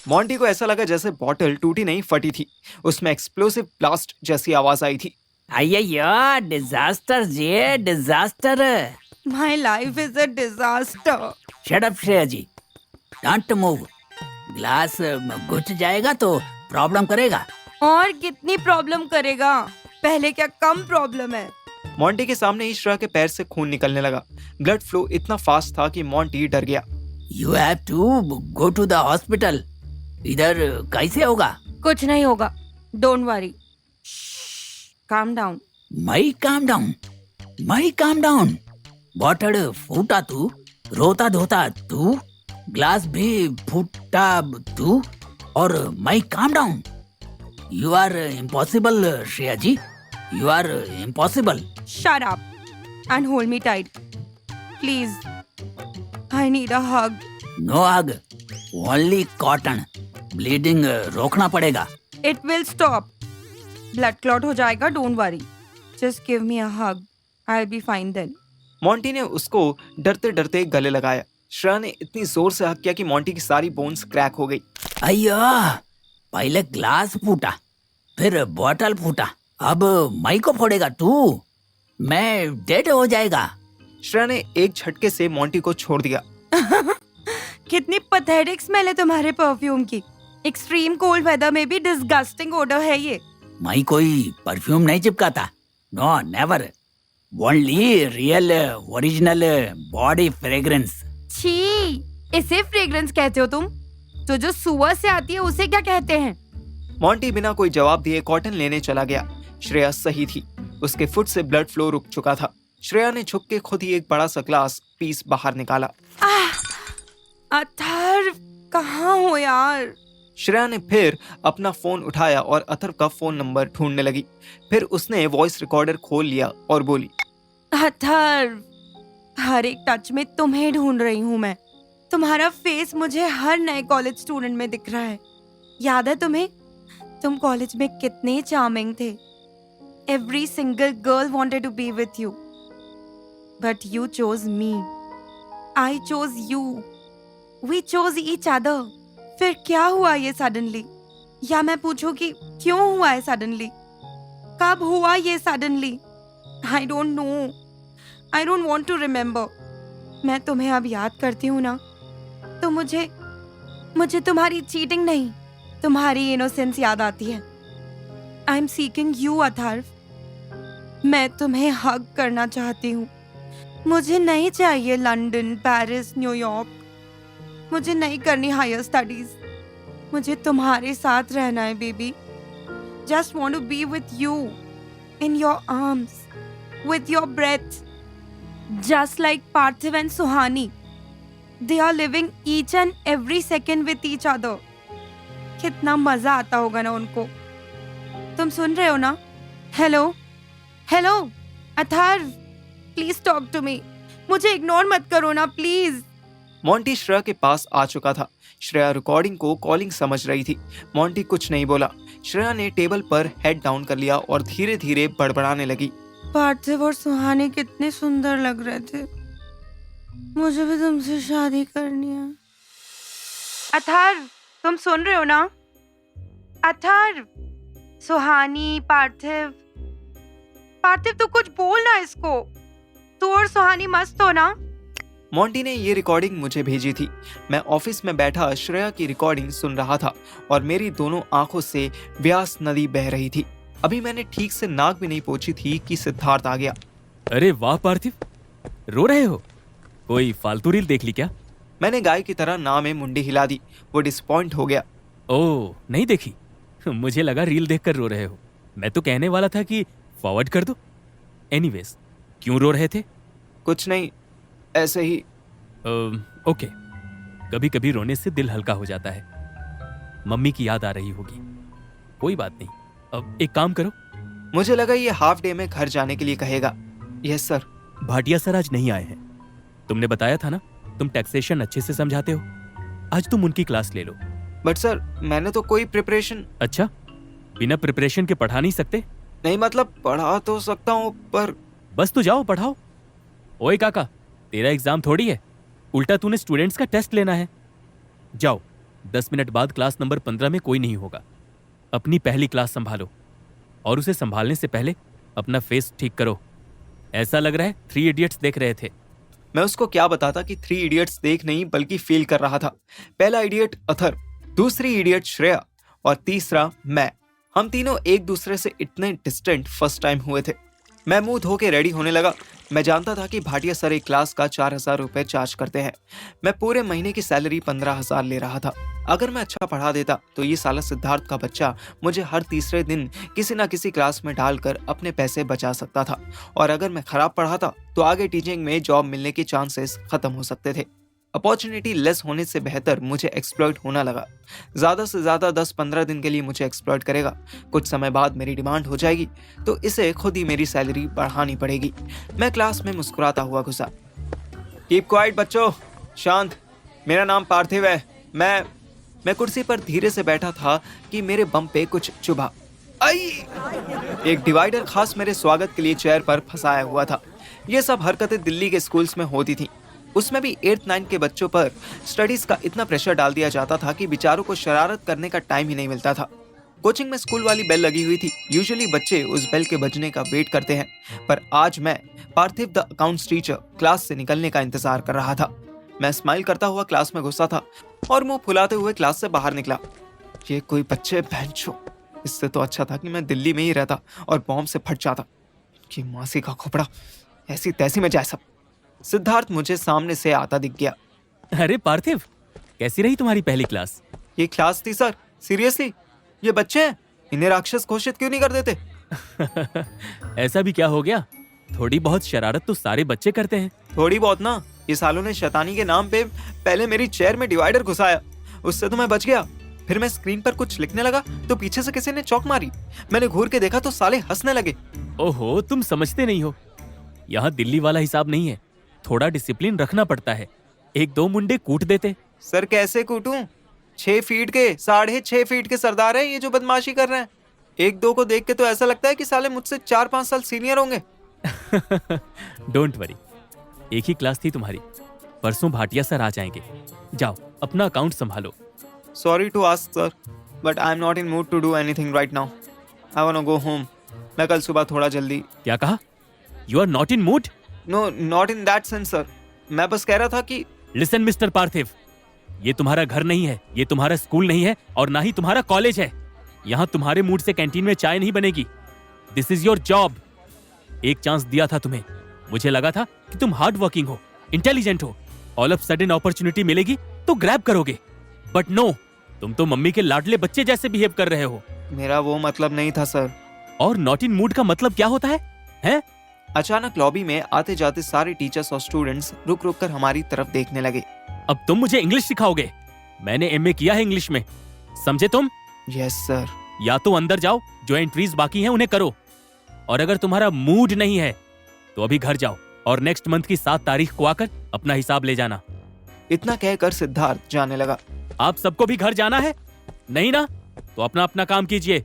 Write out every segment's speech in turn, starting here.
Monty को ऐसा लगा जैसे बॉटल टूटी नहीं फटी थी। उसमें एक्सप्लोसिव ब्लास्ट जैसी आवाज आई थी। अय्यो, डिजास्टर जी, disaster. My life is a disaster. Shut up Shreya ji, don't move. Glass घुस जाएगा तो प्रॉब्लम करेगा। और कितनी प्रॉब्लम करेगा? पहले क्या कम प्रॉब्लम है? मॉन्टी के सामने ही श्रेया के पैर से खून निकलने लगा। ब्लड फ्लो इतना फास्ट था कि मॉन्टी डर गया। You have to go to the hospital. इधर कैसे होगा? कुछ नहीं होगा। Don't worry. Calm down. May calm down, May calm down. Bottle फूटा तू, रोता धोता तू, ग्लास भी फूटा तू, और मई calm down. You are impossible Shreya ji, you are impossible. Shut up and hold me tight. Please. I need a hug. No hug, only cotton. Bleeding रोकना पड़ेगा। It will stop. Blood clot हो जाएगा, don't worry. Just give me a hug. I'll be fine then. Monty ने उसको डरते डरते गले लगाया। श्रेया ने इतनी जोर से हक किया कि मॉन्टी की सारी बोन्स क्रैक हो गई। अय्यो, पहले ग्लास फूटा, फिर बॉटल फूटा, अब मई को फोड़ेगा तू। मैं डेड हो जाएगा। श्रेया ने एक झटके से मॉन्टी को छोड़ दिया। कितनी पथेटिक स्मेल है तुम्हारे परफ्यूम की। एक्सट्रीम कोल्ड वेदर में भी डिस्गस्टिंग ओडर है ये। मई कोई परफ्यूम नहीं चिपकाता। No never, only real original body fragrance. छी, इसे फ्रेग्रेंस कहते हो तुम? तो जो सुअर से आती है उसे क्या कहते हैं? मॉन्टी बिना कोई जवाब दिए कॉटन लेने चला गया। श्रेया सही थी, उसके फुट से ब्लड फ्लो रुक चुका था। श्रेया ने झुक के खुद ही एक बड़ा सा ग्लास पीस बाहर निकाला। अथर्व, कहाँ हो यार? श्रेया ने फिर अपना फोन उठाया और अथर्व का फोन नंबर ढूंढने लगी। फिर उसने वॉइस रिकॉर्डर खोल लिया और बोली, अथर्व, हर एक टच में तुम्हें ढूंढ रही हूँ मैं। तुम्हारा फेस मुझे हर नए कॉलेज स्टूडेंट में दिख रहा है। याद है तुम्हें? तुम कॉलेज में कितने चार्मिंग थे। Every single girl wanted to be with you. But you chose me. I chose you. We chose each other. फिर क्या हुआ ये सडनली? या मैं पूछूं कि क्यों हुआ है सडनली? कब हुआ ये suddenly? I don't know. I don't want to remember. मैं तुम्हें अब याद करती हूँ ना, तो मुझे तुम्हारी चीटिंग नहीं, तुम्हारी इनोसेंस याद आती है। I'm seeking you, Atharva. मैं तुम्हें हग करना चाहती हूँ। मुझे नहीं चाहिए लंदन, पेरिस, न्यूयॉर्क। मुझे नहीं करनी हायर स्टडीज। मुझे तुम्हारे साथ रहना है baby. Just want to be with you, in your arms, with your breath, just like Parthiv and Suhani. They are living each and every second with each other. कितना मजा आता होगा ना उनको। तुम सुन रहे हो ना? Hello hello Atharva, please talk to me. मुझे इग्नोर मत करो ना प्लीज। मॉन्टी श्रेया के पास आ चुका था। श्रेया रिकॉर्डिंग को कॉलिंग समझ रही थी। मॉन्टी कुछ नहीं बोला। श्रेया ने टेबल पर हेड डाउन कर लिया और धीरे धीरे बड़बड़ाने लगी। पार्थिव और सुहानी कितने सुंदर लग रहे थे। मुझे भी तुमसे शादी करनी है। अथर्व, तुम सुन रहे हो ना? अथर्व, सुहानी, पार्थिव, पार्थिव तू कुछ बोल ना इसको। तू और सुहानी मस्त हो ना? मॉन्टी ने ये रिकॉर्डिंग मुझे भेजी थी। मैं ऑफिस में बैठा श्रेया की रिकॉर्डिंग सुन रहा था और मेरी दोनों आंखों से व्यास नदी बह रही थी। अभी मैंने ठीक से नाक भी नहीं पोंछी थी कि सिद्धार्थ आ गया। अरे वाह पार्थिव, रो रहे हो? कोई फालतू रील देख ली क्या? मैंने गाय की तरह ना में मुंडी हिला दी। वो डिसपॉइंट हो गया। ओह, नहीं देखी? मुझे लगा रील देखकर रो रहे हो। मैं तो कहने वाला था कि फॉरवर्ड कर दो। एनीवेज, क्यों रो रहे थे? कुछ नहीं, ऐसे ही। ओके, कभी कभी रोने से दिल हल्का हो जाता है। मम्मी की याद आ रही होगी। कोई बात नहीं, अब एक काम करो। मुझे लगा ये हाफ डे में घर जाने के लिए कहेगा। Yes sir. भाटिया सर आज नहीं आए हैं। तुमने बताया था ना, तुम टैक्सेशन अच्छे से समझाते हो। आज तुम उनकी क्लास ले लो। बट सर, मैंने तो कोई प्रिपरेशन। अच्छा, बिना प्रिपरेशन के पढ़ा नहीं सकते? नहीं, मतलब पढ़ा तो सकता हूँ पर। बस तो जाओ पढ़ाओ। ओए काका, तेरा एग्जाम थोड़ी है, उल्टा तूने स्टूडेंट्स का टेस्ट लेना है। जाओ 10 मिनट बाद क्लास नंबर 15 में कोई नहीं होगा। अपनी पहली क्लास संभालो और उसे संभालने से पहले अपना फेस ठीक करो। ऐसा लग रहा है 3 इडियट्स देख रहे थे। मैं उसको क्या बताता कि 3 इडियट्स देख नहीं बल्कि फील कर रहा था। पहला इडियट अथर, दूसरी इडियट श्रेया और तीसरा मैं। हम तीनों एक दूसरे से इतने डिस्टेंट फर्स्ट टाइम हुए थे। मैं मुंह धो के रेडी होने लगा। मैं जानता था कि भाटिया सर एक क्लास का 4,000 रुपए चार्ज करते हैं। मैं पूरे महीने की सैलरी 15,000 ले रहा था। अगर मैं अच्छा पढ़ा देता तो ये साला सिद्धार्थ का बच्चा मुझे हर तीसरे दिन किसी ना किसी क्लास में डालकर अपने पैसे बचा सकता था, और अगर मैं खराब पढ़ाता तो आगे टीचिंग में जॉब मिलने के चांसेस खत्म हो सकते थे। अपॉर्चुनिटी लेस होने से बेहतर मुझे एक्सप्लॉइट होना लगा। ज्यादा से ज्यादा 10-15 दिन के लिए मुझे एक्सप्लॉइट करेगा। कुछ समय बाद मेरी डिमांड हो जाएगी तो इसे खुद ही मेरी सैलरी बढ़ानी पड़ेगी। मैं क्लास में मुस्कुराता हुआ घुसा। कीप क्वाइट बच्चों, शांत। मेरा नाम पार्थिव है। मैं कुर्सी पर धीरे से बैठा था कि मेरे बम पे कुछ चुभा। आई! एक डिवाइडर खास मेरे स्वागत के लिए चेयर पर फंसाया हुआ था। ये सब हरकतें दिल्ली के स्कूल्स में होती थी। उसमें भी 8-9 के बच्चों पर स्टडीज का इतना प्रेशर डाल दिया जाता था कि बेचारों को शरारत करने का टाइम ही नहीं मिलता था। कोचिंग में स्कूल वाली बेल लगी हुई थी। यूजुअली बच्चे उस बेल के बजने का वेट करते हैं, पर आज मैं पार्थिव द अकाउंट्स टीचर क्लास से निकलने का इंतजार कर रहा था। मैं स्माइल करता हुआ क्लास में घुसा था और मुंह फुलाते हुए क्लास से बाहर निकला। ये कोई बच्चे भैंचो, इससे तो अच्छा था कि मैं दिल्ली में ही रहता और बॉम्ब से फट जाता। कि मासी का खोपड़ा, ऐसी तैसी में जाए सब। सिद्धार्थ मुझे सामने से आता दिख गया। अरे पार्थिव, कैसी रही तुम्हारी पहली क्लास? ये क्लास थी सर, सीरियसली। ये बच्चे हैं, इन्हें राक्षस घोषित क्यों नहीं कर देते? ऐसा भी क्या हो गया? थोड़ी बहुत शरारत तो सारे बच्चे करते हैं। थोड़ी बहुत ना, ये सालों ने शैतानी के नाम पे पहले मेरी चेयर में डिवाइडर घुसाया, उससे तो मैं बच गया। फिर मैं स्क्रीन पर कुछ लिखने लगा तो पीछे से किसी ने चौक मारी। मैंने घूर के देखा तो साले हंसने लगे। ओहो, तुम समझते नहीं हो। यहाँ दिल्ली वाला हिसाब नहीं है, थोड़ा डिसिप्लिन रखना पड़ता है। 1-2 मुंडे कूट देते। सर कैसे कूटूं? 6 फीट के, 6.5 फीट के सरदार हैं ये जो बदमाशी कर रहे हैं। 1-2 को देख के तो ऐसा लगता है कि साले मुझसे 4-5 साल सीनियर होंगे। डोंट वरी, एक ही क्लास थी तुम्हारी। परसों भाटिया सर आ जाएंगे। जाओ अपना अकाउंट संभालो। Sorry to ask sir, but I am not in mood to do anything right now. I want to go home. मैं कल सुबह थोड़ा जल्दी। क्या कहा? You are not in mood? No, not in that sense sir. मैं बस कह रहा था कि लिसन मिस्टर पार्थिव, ये तुम्हारा घर नहीं है, ये तुम्हारा स्कूल नहीं है और ना ही तुम्हारा कॉलेज है। यहाँ तुम्हारे मूड से कैंटीन में चाय नहीं बनेगी। This is your job. एक चांस दिया था तुम्हें, मुझे लगा था कि तुम हार्ड वर्किंग हो, इंटेलिजेंट हो। ऑल ऑफ सडन अपॉर्चुनिटी मिलेगी तो ग्रैब करोगे, बट नो, तुम तो मम्मी के लाडले बच्चे जैसे बिहेव कर रहे हो। मेरा वो मतलब नहीं था सर। और नॉट इन मूड का मतलब क्या होता है, हैं? अचानक लॉबी में आते जाते सारे टीचर्स और स्टूडेंट्स रुक रुक कर हमारी तरफ देखने लगे। अब तुम मुझे इंग्लिश सिखाओगे? मैंने एमए किया है इंग्लिश में, समझे तुम? Yes sir. या तो अंदर जाओ, जो एंट्रीज बाकी हैं उन्हें करो, और अगर तुम्हारा मूड नहीं है तो अभी घर जाओ और नेक्स्ट मंथ की 7 तारीख को आकर अपना हिसाब ले जाना। इतना कहकर सिद्धार्थ जाने लगा। आप सबको भी घर जाना है? नहीं ना? तो अपना अपना काम कीजिए।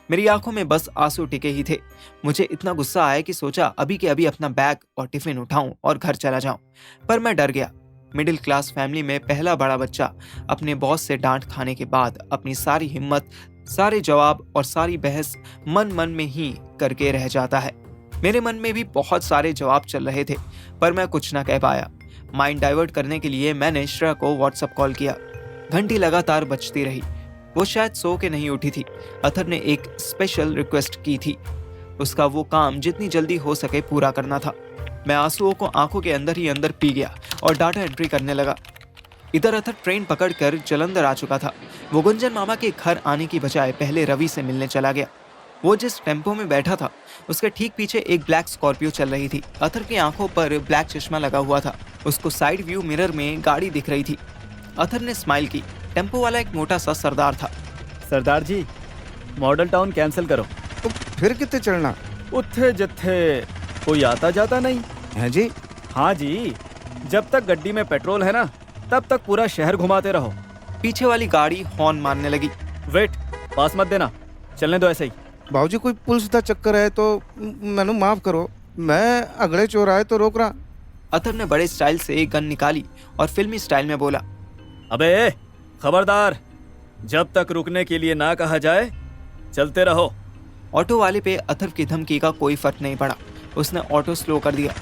मेरी आंखों में बस आंसू टिके ही थे। मुझे इतना गुस्सा आया कि सोचा अभी के अभी अपना बैग और टिफिन उठाऊं और घर चला जाऊं, पर मैं डर गया। मिडिल क्लास फैमिली में पहला बड़ा बच्चा अपने बॉस से डांट खाने के बाद अपनी सारी हिम्मत, सारे जवाब और सारी बहस मन मन में ही करके रह जाता है। मेरे मन में भी बहुत सारे जवाब चल रहे थे, पर मैं कुछ ना कह पाया। माइंड डाइवर्ट करने के लिए मैंने श्रेया को व्हाट्सएप कॉल किया। घंटी लगातार बजती रही। वो शायद सो के नहीं उठी थी। अथर ने एक स्पेशल रिक्वेस्ट की थी। उसका वो काम जितनी जल्दी हो सके पूरा करना था। मैं आंसुओं को आंखों के अंदर ही अंदर पी गया और डाटा एंट्री करने लगा। इधर अथर ट्रेन पकड़कर जलंधर आ चुका था। वो गुंजन मामा के घर आने की बजाय पहले रवि से मिलने चला गया। वो जिस टेम्पो में बैठा था उसके ठीक पीछे एक ब्लैक स्कॉर्पियो चल रही थी। अथर की आंखों पर ब्लैक चश्मा लगा हुआ था। उसको साइड व्यू मिरर में गाड़ी दिख रही थी। अथर ने स्माइल की। टेम्पो वाला एक मोटा सा सरदार था। सरदार जी, मॉडल टाउन कैंसिल करो। तो फिर कितने चढ़ना उत्थे जत्थे कोई आता जाता नहीं है जी? हाँ जी, जब तक गड्डी में पेट्रोल है ना तब तक पूरा शहर घुमाते रहो। पीछे वाली गाड़ी हॉर्न मारने लगी। वेट, पास मत देना, चलने दो ऐसे ही। बाबूजी कोई पुलिस का चक्कर है तो मैनू माफ करो, मैं अगले चौराहे तो रोक रहा। अथर ने बड़े स्टाइल से एक गन निकाली और फिल्मी स्टाइल में बोला, अबे खबरदार, जब तक रुकने के लिए ना कहा जाए चलते रहो। ऑटो वाले पे अथर्व की धमकी का कोई फर्क नहीं पड़ा। उसने ऑटो स्लो कर दिया